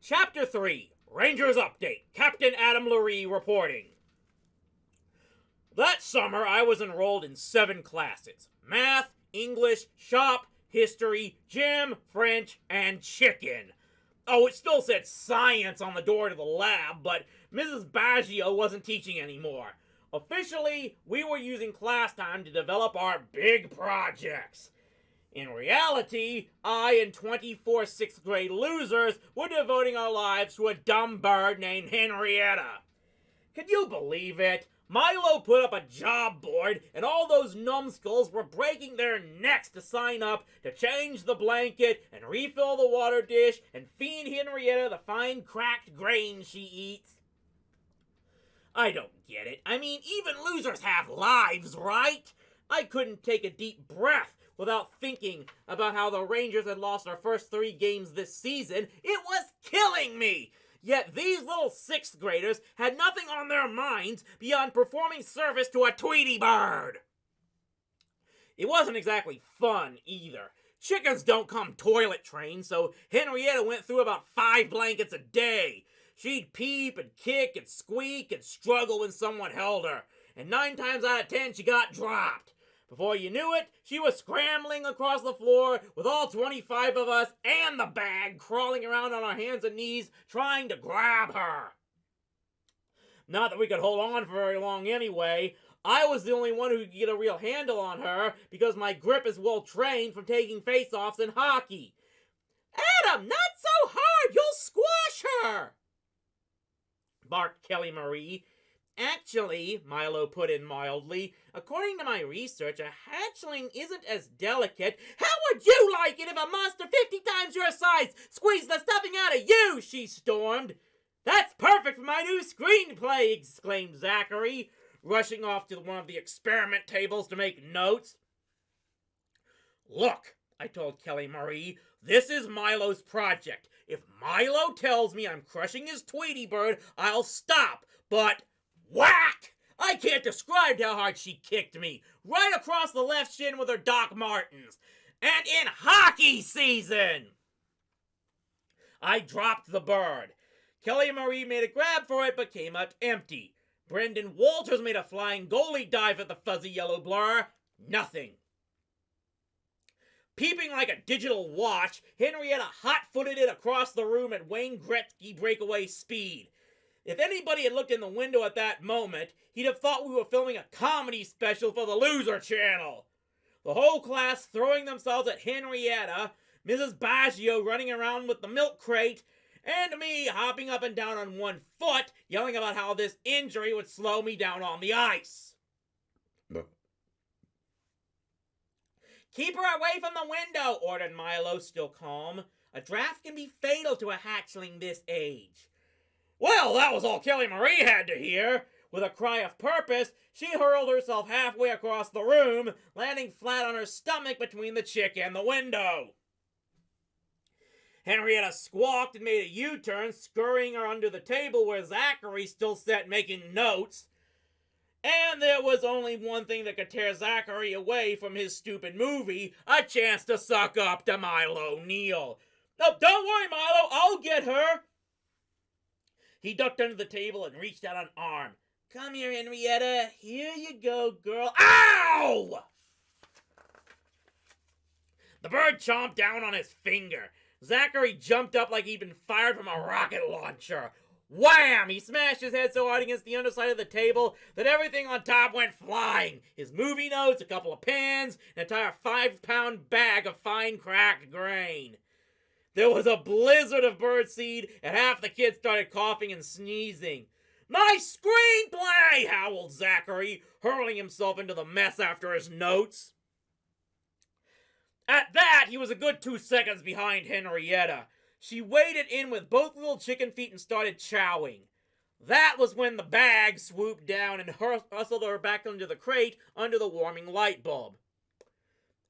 Chapter 3, Rangers Update, Captain Adam Lurie reporting. That summer, I was enrolled in 7 classes: math, English, shop, history, gym, French, and chicken. Oh, it still said science on the door to the lab, but Mrs. Baggio wasn't teaching anymore. Officially, we were using class time to develop our big projects. In reality, I and 24 6th grade losers were devoting our lives to a dumb bird named Henrietta. Can you believe it? Milo put up a job board, and all those numbskulls were breaking their necks to sign up to change the blanket and refill the water dish and feed Henrietta the fine cracked grain she eats. I don't get it. I mean, even losers have lives, right? I couldn't take a deep breath without thinking about how the Rangers had lost our first 3 games this season. It was killing me! Yet these little 6th graders had nothing on their minds beyond performing service to a Tweety bird. It wasn't exactly fun either. Chickens don't come toilet trained, so Henrietta went through about 5 blankets a day. She'd peep and kick and squeak and struggle when someone held her, and 9 times out of 10 she got dropped. Before you knew it, she was scrambling across the floor with all 25 of us and the bag crawling around on our hands and knees trying to grab her. Not that we could hold on for very long anyway. I was the only one who could get a real handle on her because my grip is well trained from taking face-offs in hockey. "Adam, not so hard! You'll squash her!" barked Kelly Marie. "Actually," Milo put in mildly, "according to my research, a hatchling isn't as delicate." "How would you like it if a monster 50 times your size squeezed the stuffing out of you?" she stormed. "That's perfect for my new screenplay!" exclaimed Zachary, rushing off to one of the experiment tables to make notes. "Look," I told Kelly Marie, "this is Milo's project. If Milo tells me I'm crushing his Tweety bird, I'll stop, but whack! I can't describe how hard she kicked me, right across the left shin with her Doc Martens. And in hockey season!" I dropped the bird. Kelly Marie made a grab for it, but came up empty. Brendan Walters made a flying goalie dive at the fuzzy yellow blur. Nothing. Peeping like a digital watch, Henrietta hot-footed it across the room at Wayne Gretzky breakaway speed. If anybody had looked in the window at that moment, he'd have thought we were filming a comedy special for the Loser Channel. The whole class throwing themselves at Henrietta, Mrs. Baggio running around with the milk crate, and me hopping up and down on one foot, yelling about how this injury would slow me down on the ice. "Keep her away from the window," ordered Milo, still calm. "A draft can be fatal to a hatchling this age." Well, that was all Kelly Marie had to hear. With a cry of purpose, she hurled herself halfway across the room, landing flat on her stomach between the chick and the window. Henrietta squawked and made a U-turn, scurrying her under the table where Zachary still sat making notes. And there was only one thing that could tear Zachary away from his stupid movie: a chance to suck up to Milo Neal. "Oh, don't worry, Milo, I'll get her." He ducked under the table and reached out an arm. "Come here, Henrietta. Here you go, girl." Ow! The bird chomped down on his finger. Zachary jumped up like he'd been fired from a rocket launcher. Wham! He smashed his head so hard against the underside of the table that everything on top went flying. His movie notes, a couple of pens, an entire 5-pound bag of fine cracked grain. There was a blizzard of birdseed, and half the kids started coughing and sneezing. "My screenplay!" howled Zachary, hurling himself into the mess after his notes. At that, he was a good 2 seconds behind Henrietta. She waded in with both little chicken feet and started chowing. That was when the bag swooped down and hustled her back under the crate under the warming light bulb.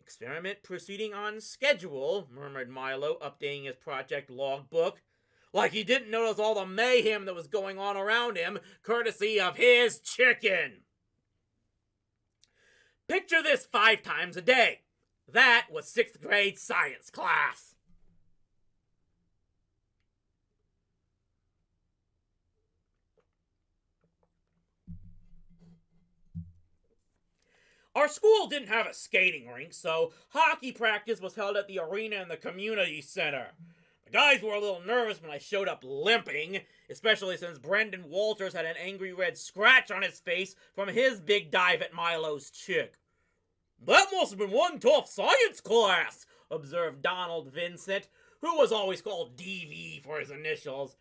Experiment proceeding on schedule, murmured Milo, updating his project logbook. Like he didn't notice all the mayhem that was going on around him, courtesy of his chicken. Picture this 5 times a day. That was 6th grade science class. Our school didn't have a skating rink, so hockey practice was held at the arena in the community center. The guys were a little nervous when I showed up limping, especially since Brendan Walters had an angry red scratch on his face from his big dive at Milo's chick. That must have been one tough science class, observed Donald Vincent, who was always called DV for his initials.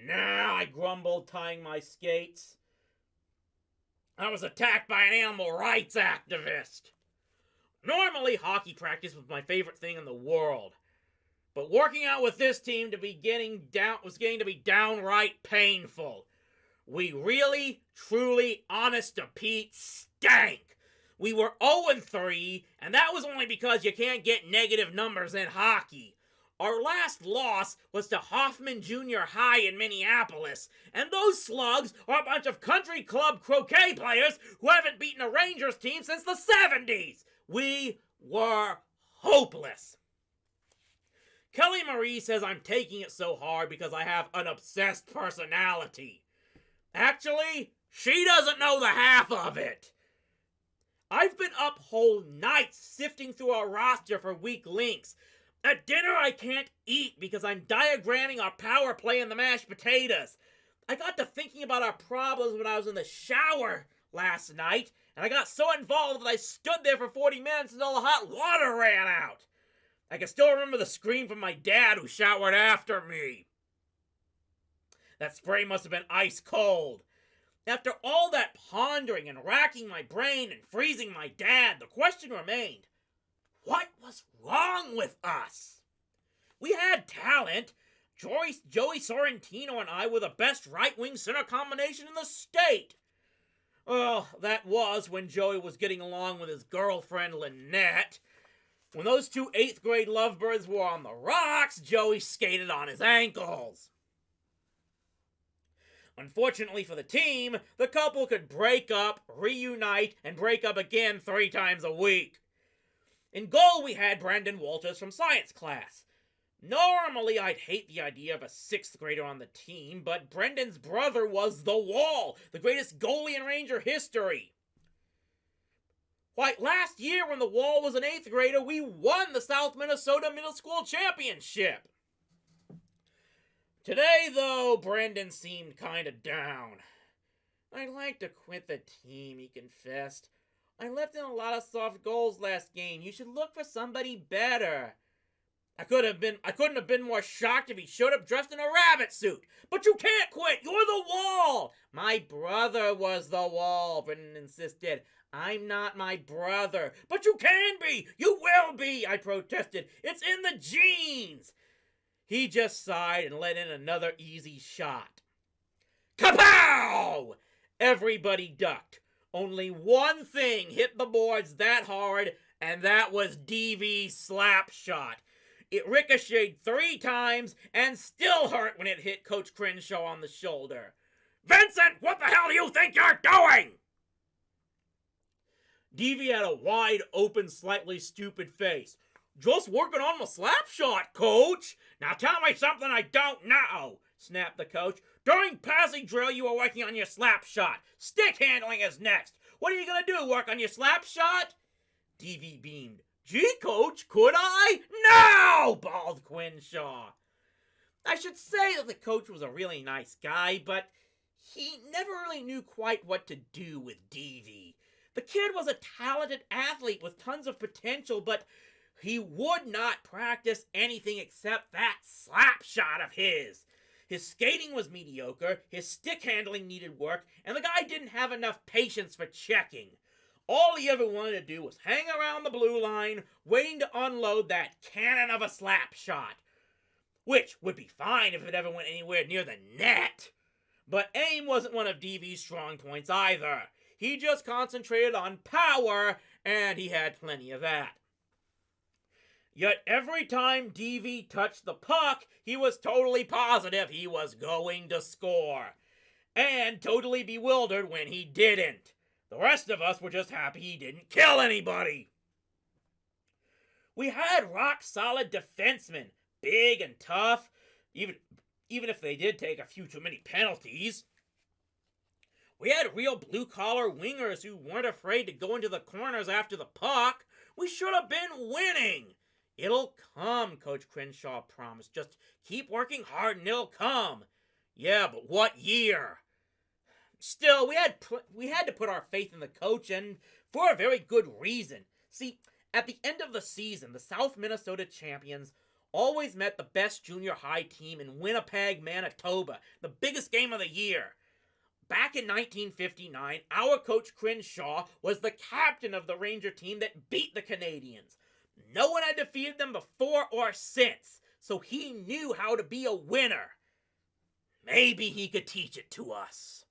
Nah, I grumbled, tying my skates. I was attacked by an animal rights activist. Normally, hockey practice was my favorite thing in the world. But working out with this team was getting to be downright painful. We really, truly, honest to Pete, stank. We were 0-3, and that was only because you can't get negative numbers in hockey. Our last loss was to Hoffman Junior High in Minneapolis, and those slugs are a bunch of country club croquet players who haven't beaten a Rangers team since the 70s. We were hopeless. Kelly Marie says I'm taking it so hard because I have an obsessed personality. Actually, she doesn't know the half of it. I've been up whole nights sifting through our roster for weak links. At dinner I can't eat because I'm diagramming our power play in the mashed potatoes. I got to thinking about our problems when I was in the shower last night, and I got so involved that I stood there for 40 minutes until the hot water ran out. I can still remember the scream from my dad who showered after me. That spray must have been ice cold. After all that pondering and racking my brain and freezing my dad, the question remained, what was wrong with us? We had talent. Joey Sorrentino and I were the best right-wing center combination in the state. Well, that was when Joey was getting along with his girlfriend Lynette. When those 2 8th grade lovebirds were on the rocks, Joey skated on his ankles. Unfortunately for the team, the couple could break up, reunite, and break up again 3 times a week. In goal, we had Brendan Walters from science class. Normally, I'd hate the idea of a 6th grader on the team, but Brendan's brother was the Wall, the greatest goalie in Ranger history. Why, last year when the Wall was an 8th grader, we won the South Minnesota Middle School Championship. Today, though, Brendan seemed kinda down. I'd like to quit the team, he confessed. I left in a lot of soft goals last game. You should look for somebody better. I couldn't have been more shocked if he showed up dressed in a rabbit suit. But you can't quit. You're the Wall. My brother was the Wall, Brendan insisted. I'm not my brother. But you can be. You will be, I protested. It's in the genes. He just sighed and let in another easy shot. Kapow! Everybody ducked. Only one thing hit the boards that hard, and that was DV's slap shot. It ricocheted 3 times and still hurt when it hit Coach Crenshaw on the shoulder. Vincent, what the hell do you think you're doing? DV had a wide open, slightly stupid face. Just working on my slap shot, Coach. Now tell me something I don't know, snapped the coach. During passing drill, you were working on your slap shot. Stick handling is next. What are you going to do, work on your slap shot? DV beamed. Gee, Coach, could I? No, bawled Crenshaw. I should say that the coach was a really nice guy, but he never really knew quite what to do with DV. The kid was a talented athlete with tons of potential, but he would not practice anything except that slap shot of his. His skating was mediocre, his stick handling needed work, and the guy didn't have enough patience for checking. All he ever wanted to do was hang around the blue line, waiting to unload that cannon of a slap shot. Which would be fine if it ever went anywhere near the net. But aim wasn't one of DV's strong points either. He just concentrated on power, and he had plenty of that. Yet every time DV touched the puck, he was totally positive he was going to score. And totally bewildered when he didn't. The rest of us were just happy he didn't kill anybody. We had rock-solid defensemen, big and tough, even if they did take a few too many penalties. We had real blue-collar wingers who weren't afraid to go into the corners after the puck. We should have been winning. It'll come, Coach Crenshaw promised. Just keep working hard and it'll come. Yeah, but what year? Still, we had to put our faith in the coach, and for a very good reason. See, at the end of the season, the South Minnesota champions always met the best junior high team in Winnipeg, Manitoba, the biggest game of the year. Back in 1959, our coach Crenshaw was the captain of the Ranger team that beat the Canadians. No one had defeated them before or since, so he knew how to be a winner. Maybe he could teach it to us.